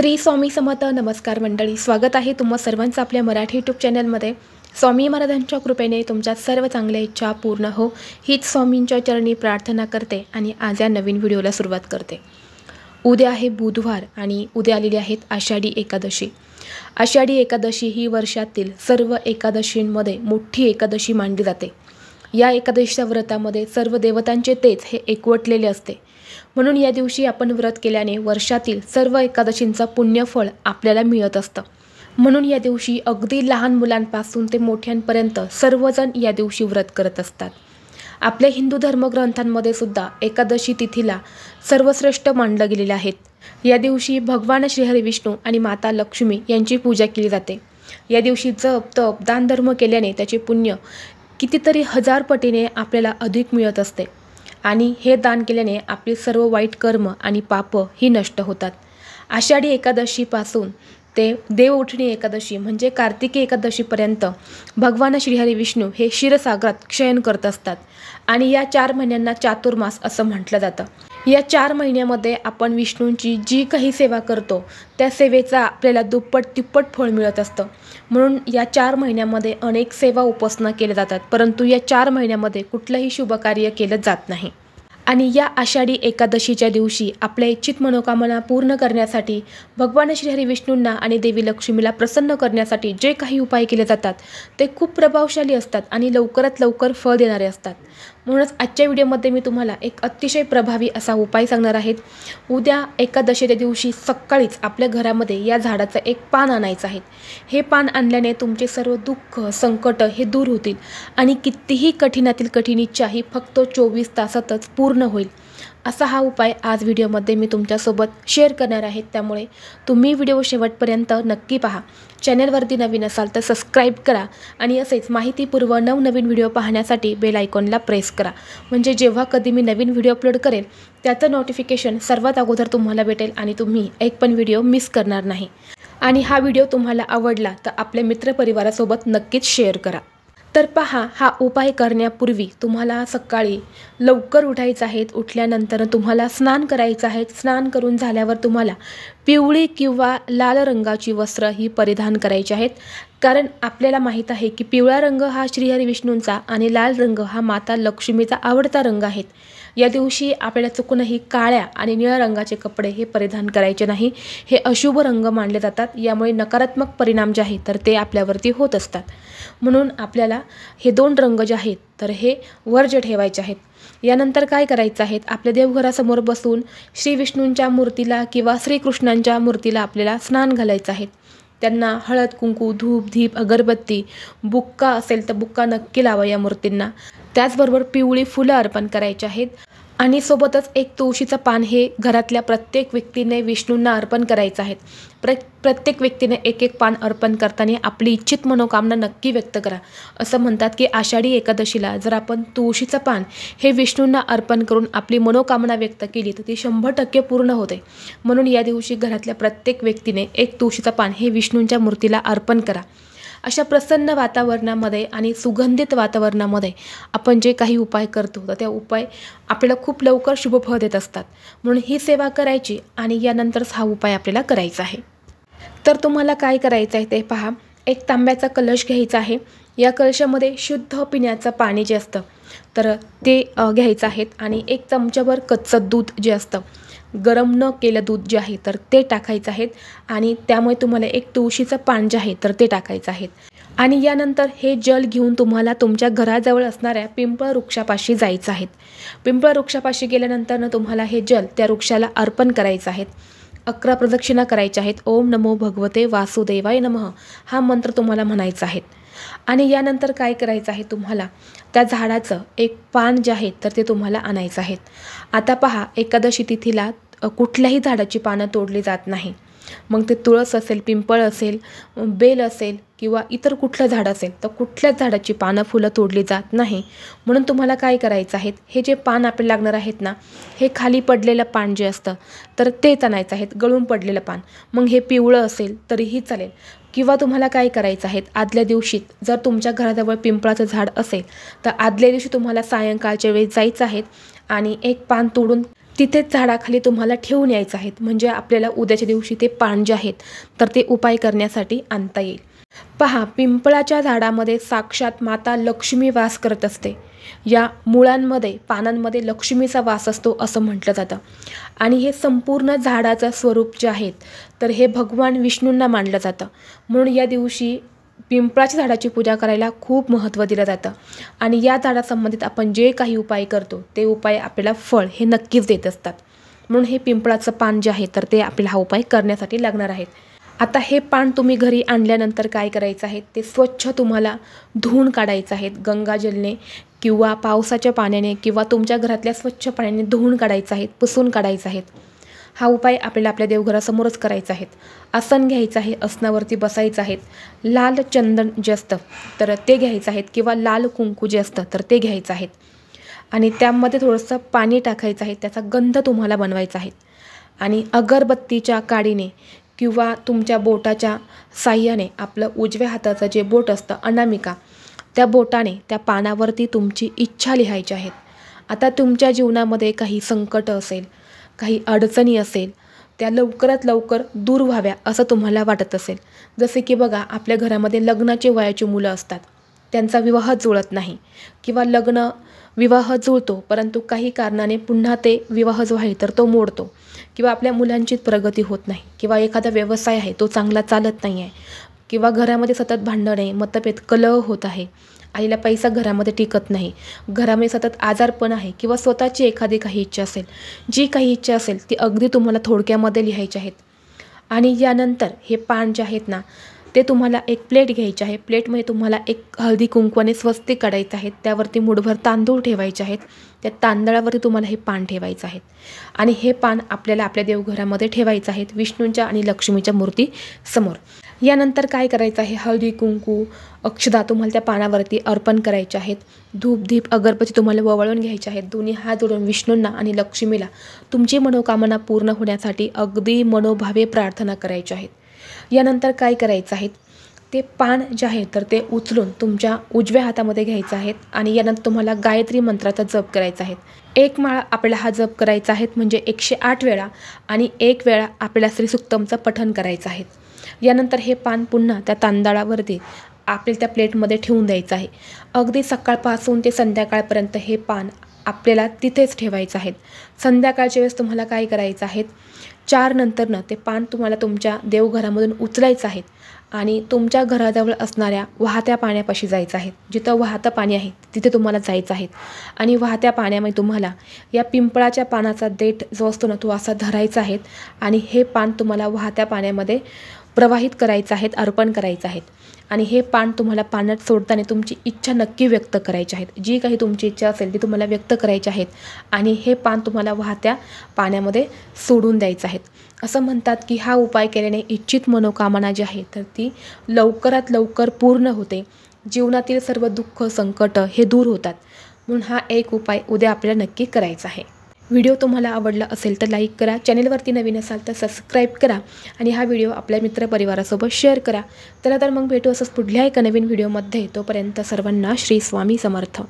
श्री स्वामी समर्थ. नमस्कार मंडळी, स्वागत आहे तुम्हा सर्वांचं आपल्या मराठी यूट्यूब चॅनलमध्ये. स्वामी महाराजांच्या कृपेने तुमच्या सर्व चांगल्या इच्छा पूर्ण हो हीच स्वामींच्या चरणी प्रार्थना करते आणि आज या नवीन व्हिडिओला सुरुवात करते. उद्या आहे बुधवार आणि उद्या आलेली आहेत आषाढी एकादशी. आषाढी एकादशी ही वर्षातील सर्व एकादशींमध्ये मोठी एकादशी मानली जाते. या एकादशीच्या व्रतामध्ये सर्व देवतांचे तेज हे एकवटलेले असते. म्हणून या दिवशी आपण व्रत केल्याने वर्षातील सर्व एकादशींचा पुण्यफळ आपल्याला मिळत असतं. म्हणून या दिवशी अगदी लहान मुलांपासून ते मोठ्यांपर्यंत सर्वजण या दिवशी व्रत करत असतात. आपल्या हिंदू धर्मग्रंथांमध्ये सुद्धा एकादशी तिथीला सर्वश्रेष्ठ मानलं गेलेले आहेत. या दिवशी भगवान श्रीहरी विष्णू आणि माता लक्ष्मी यांची पूजा केली जाते. या दिवशी जप तप दान धर्म केल्याने त्याचे पुण्य कितीतरी हजार पटीने आपल्याला अधिक मिळत असते आणि हे दान केल्याने आपली सर्व वाईट कर्म आणि पाप ही नष्ट होतात. आषाढी एकादशीपासून ते देवउठणी एकादशी म्हणजे कार्तिकी एकादशीपर्यंत भगवान श्रीहरी विष्णू हे क्षीरसागरात शयन करत असतात आणि या 4 महिन्यांना चातुर्मास असं म्हटलं जातं. या 4 महिन्यामध्ये आपण विष्णूंची जी काही सेवा करतो त्या सेवेचा आपल्याला दुप्पट तिप्पट फळ मिळत असतं. म्हणून या 4 महिन्यामध्ये अनेक सेवा उपासना केल्या जातात, परंतु या 4 महिन्यामध्ये कुठलंही शुभकार्य केलं जात नाही. आणि या आषाढी एकादशीच्या दिवशी आपल्या इच्छित मनोकामना पूर्ण करण्यासाठी भगवान श्रीहरी विष्णूंना आणि देवी लक्ष्मीला प्रसन्न करण्यासाठी जे काही उपाय केले जातात ते खूप प्रभावशाली असतात आणि लवकरात लवकर फळ देणारे असतात. म्हणूनच आजच्या व्हिडिओमध्ये मी तुम्हाला एक अतिशय प्रभावी असा उपाय सांगणार आहे. उद्या एकादशीच्या दिवशी सकाळीच आपल्या घरामध्ये या झाडाचं एक पान आणायचं आहे. हे पान आणल्याने तुमचे सर्व दुःख संकट हे दूर होतील आणि कितीही कठीणातील कठीण इच्छा ही फक्त 24 तासातच पूर्ण होईल. असा हा उपाय आज व्हिडिओमध्ये मी तुमच्यासोबत शेअर करणार आहे. त्यामुळे तुम्ही व्हिडिओ शेवटपर्यंत नक्की पहा. चॅनलवरती नवीन असाल तर सबस्क्राईब करा आणि असेच माहितीपूर्व नवनवीन व्हिडिओ पाहण्यासाठी बेल आयकॉनला प्रेस करा. म्हणजे जेव्हा कधी मी नवीन व्हिडिओ अपलोड करेल त्याचं नोटिफिकेशन सर्वात अगोदर तुम्हाला भेटेल आणि तुम्ही एक पण व्हिडिओ मिस करणार नाही. आणि हा व्हिडिओ तुम्हाला आवडला तर आपल्या मित्रपरिवारासोबत नक्कीच शेअर करा. तर पहा, हा उपाय करण्यापूर्वी तुम्हाला सकाळी लवकर उठायचं आहे. उठल्यानंतर तुम्हाला स्नान करायचं आहे. स्नान करून झाल्यावर तुम्हाला पिवळी किंवा लाल रंगाची वस्त्र ही परिधान करायची आहेत. कारण आपल्याला माहीत आहे की पिवळा रंग हा श्रीहरी विष्णूंचा आणि लाल रंग हा माता लक्ष्मीचा आवडता रंग आहे. या दिवशी आपल्याला चुकूनही काळ्या आणि निळ्या रंगाचे कपडे हे परिधान करायचे नाही. हे अशुभ रंग मानले जातात. यामुळे नकारात्मक परिणाम जे आहेत तर ते आपल्यावरती होत असतात. म्हणून आपल्याला हे 2 रंग जे आहेत तर हे वर्ज्य ठेवायचे आहेत. यानंतर काय करायचं आहे, आपल्या देवघरासमोर बसून श्री विष्णूंच्या मूर्तीला किंवा श्रीकृष्णांच्या मूर्तीला आपल्याला स्नान घालायचं आहे. त्यांना हळद कुंकू धूप दीप अगरबत्ती बुक्का असेल तर बुक्का नक्की लावा या मूर्तींना. त्याचबरोबर पिवळी फुलं अर्पण करायची आहेत आणि सोबतच एक तुळशीचं पान हे घरातल्या प्रत्येक व्यक्तीने विष्णूंना अर्पण करायचं आहे. प्रत्येक व्यक्तीने एक पान अर्पण करताना आपली इच्छित मनोकामना नक्की व्यक्त करा. असं म्हणतात की आषाढी एकादशीला जर आपण तुळशीचं पान हे विष्णूंना अर्पण करून आपली मनोकामना व्यक्त केली तर ती 100% पूर्ण होते. म्हणून या दिवशी घरातल्या प्रत्येक व्यक्तीने एक तुळशीचं पान हे विष्णूंच्या मूर्तीला अर्पण करा. अशा प्रसन्न वातावरणामध्ये आणि सुगंधित वातावरणामध्ये आपण जे काही उपाय करतो तर त्या उपाय आपल्याला खूप लवकर शुभफळ देत असतात. म्हणून ही सेवा करायची आणि यानंतरच हा उपाय आपल्याला करायचा आहे. तर तुम्हाला काय करायचं आहे ते पहा. एक तांब्याचा कलश घ्यायचा आहे. या कलशामध्ये शुद्ध पिण्याचं पाणी जे असतं तर ते घ्यायचं आहे आणि 1 चमचाभर कच्चं दूध जे असतं गरम न केलं दूध जे आहे तर ते टाकायचं आहे आणि त्यामुळे तुम्हाला एक तुळशीचं पान जे आहे तर ते टाकायचं आहे. आणि यानंतर हे जल घेऊन तुम्हाला तुमच्या घराजवळ असणाऱ्या पिंपळ वृक्षापाशी जायचं आहे. पिंपळ वृक्षापाशी गेल्यानंतर तुम्हाला हे जल त्या वृक्षाला अर्पण करायचं आहे. 11 प्रदक्षिणा करायच्या आहेत. ओम नमो भगवते वासुदेवाय नमः हा मंत्र तुम्हाला म्हणायचा आहे. आणि यानंतर काय करायचं आहे, तुम्हाला त्या झाडाचं एक पान जे आहे तर ते तुम्हाला आणायचं आहे. आता पहा, एकादशी तिथीला कुठल्याही झाडाची पानं तोडली जात नाही. मग ते तुळस असेल, पिंपळ असेल, बेल असेल किंवा इतर कुठलं झाड असेल तर कुठल्याच झाडाची पानं फुलं तोडली जात नाही. म्हणून तुम्हाला काय करायचं आहे, हे जे पान आपल्याला लागणार आहेत ना, हे खाली पडलेलं पान जे असतं तर तेच आणायचं आहे. गळून पडलेलं पान, मग हे पिवळं असेल तरीही चालेल. किंवा तुम्हाला काय करायचं आहे, आदल्या दिवशी जर तुमच्या घराजवळ पिंपळाचं झाड असेल तर आदल्या दिवशी तुम्हाला सायंकाळच्या वेळी जायचं आहे आणि एक पान तोडून तिथेच झाडाखाली तुम्हाला ठेवून यायचं आहे, म्हणजे आपल्याला उद्याच्या दिवशी ते पान जे आहेत तर ते उपाय करण्यासाठी आणता येईल. पहा, पिंपळाच्या झाडामध्ये साक्षात माता लक्ष्मी वास करत असते. या मुळांमध्ये, पानांमध्ये लक्ष्मीचा वास असतो असं म्हटलं जातं. आणि हे संपूर्ण झाडाचं स्वरूप जे आहेत तर हे भगवान विष्णूंना मानलं जातं. म्हणून या दिवशी पिंपळाच्या झाडाची पूजा करायला खूप महत्त्व दिलं जातं. आणि या झाडासंबंधित आपण जे काही उपाय करतो ते उपाय आपल्याला फळ हे नक्कीच देत असतात. म्हणून हे पिंपळाचं पान जे आहे तर ते आपल्याला हा उपाय करण्यासाठी लागणार आहेत. आता हे पान तुम्ही घरी आणल्यानंतर काय करायचं आहे, ते स्वच्छ तुम्हाला धुवून काढायचं आहे. गंगाजलने किंवा पावसाच्या पाण्याने किंवा तुमच्या घरातल्या स्वच्छ पाण्याने धुवून काढायचं आहे, पुसून काढायचं आहे. हा उपाय आपल्याला आपल्या देवघरासमोरच करायचा आहे. आसन घ्यायचं आहे, आसनावरती बसायचं आहे. लाल चंदन जे असतं तर ते घ्यायचं आहे किंवा लाल कुंकू जे असतं तर ते घ्यायचं आहे. आणि त्यामध्ये थोडंसं पाणी टाकायचं आहे, त्याचा गंध तुम्हाला बनवायचा आहे. आणि अगरबत्तीच्या काडीने किंवा तुमच्या बोटाच्या साह्याने आपलं उजव्या हाताचं जे बोट असतं अनामिका, त्या बोटाने त्या पानावरती तुमची इच्छा लिहायची आहेत. आता तुमच्या जीवनामध्ये काही संकट असेल, काही अडचणी असेल, त्या लवकरात लवकर दूर व्हाव्या असं तुम्हाला वाटत असेल. जसे की बघा, आपल्या घरामध्ये लग्नाचे वयाची मुलं असतात, त्यांचा विवाह जुळत नाही किंवा विवाह जुळतो परंतु काही कारणाने पुन्हा ते विवाह जो आहे तर तो मोडतो किंवा आपल्या मुलांची प्रगती होत नाही किंवा एखादा व्यवसाय आहे तो चांगला चालत नाही आहे किंवा घरामध्ये सतत भांडणे, मतभेद, कलह होत आहे, आईला पैसा घरामध्ये टिकत नाही, घरामध्ये सतत आजारपण आहे किंवा स्वतःची एखादी काही इच्छा असेल, जी काही इच्छा असेल ती अगदी तुम्हाला थोडक्यामध्ये लिहायची आहेत. आणि यानंतर हे पान जे आहेत ना ते तुम्हाला एक प्लेट घ्यायची आहे. प्लेटमध्ये तुम्हाला एक हळदी कुंकवाने स्वस्तिक काढायचं आहे. त्यावरती मुठभर तांदूळ ठेवायचे आहेत. त्या तांदळावरती तुम्हाला हे पान ठेवायचं आहे. आणि हे पान आपल्याला आपल्या देवघरामध्ये ठेवायचं आहे, विष्णूंच्या आणि लक्ष्मीच्या मूर्ती समोर. यानंतर काय करायचं आहे, हळदी कुंकू अक्षदा तुम्हाला त्या पानावरती अर्पण करायचे आहेत. धूप दीप अगरबत्ती तुम्हाला वळवून घ्यायचे आहेत. दोन्ही हात जोडून विष्णूंना आणि लक्ष्मीला तुमची मनोकामना पूर्ण होण्यासाठी अगदी मनोभावे प्रार्थना करायची आहेत. यानंतर काय करायचं आहे, ते पान जे आहे तर ते उचलून तुमच्या उजव्या हातामध्ये घ्यायचं आहे. आणि यानंतर तुम्हाला गायत्री मंत्राचा जप करायचा आहे. 1 माळा आपल्याला हा जप करायचा आहे, म्हणजे 108 वेळा. आणि 1 वेळा आपल्याला श्रीसुक्तमचं पठण करायचं आहे. यानंतर हे पान पुन्हा त्या तांदळावरती आपल्याला त्या प्लेटमध्ये ठेवून द्यायचं आहे. अगदी सकाळपासून ते संध्याकाळपर्यंत हे पान आपल्याला तिथेच ठेवायचं आहे. संध्याकाळच्या वेळेस तुम्हाला काय करायचं आहे, 4 नंतरनं ते पान तुम्हाला तुमच्या देवघरामधून उचलायचं आहे आणि तुमच्या घराजवळ असणाऱ्या वाहत्या पाण्यापाशी जायचं आहे. जिथं वाहतं पाणी आहे तिथे तुम्हाला जायचं आहे. आणि वाहत्या पाण्यामध्ये तुम्हाला या पिंपळाच्या पानाचा देठ जो असतो ना तो असा धरायचा आहे. आणि हे पान तुम्हाला वाहत्या पाण्यामध्ये प्रवाहित करायचं आहे, अर्पण करायचं आहे. आणि हे पान तुम्हाला पाण्यात सोडताना तुमची इच्छा नक्की व्यक्त करायची आहेत. जी काही तुमची इच्छा असेल ती तुम्हाला व्यक्त करायची आहेत. आणि हे पान तुम्हाला वाहत्या पाण्यामध्ये सोडून द्यायचं आहे. असं म्हणतात की हा उपाय केल्याने इच्छित मनोकामना जी आहे तर ती लवकरात लवकर पूर्ण होते. जीवनातील सर्व दुःख संकट हे दूर होतात. म्हणून हा एक उपाय उद्या आपल्याला नक्की करायचा आहे. व्हिडिओ तुम्हाला आवडला असेल तर लाईक करा, चॅनलवरती नवीन असाल तर सबस्क्राईब करा आणि हा व्हिडिओ आपल्या मित्रपरिवारासोबत शेअर करा. चला तर मग भेटू असंच पुढल्या एका नवीन व्हिडिओमध्ये. तोपर्यंत सर्वांना श्री स्वामी समर्थ.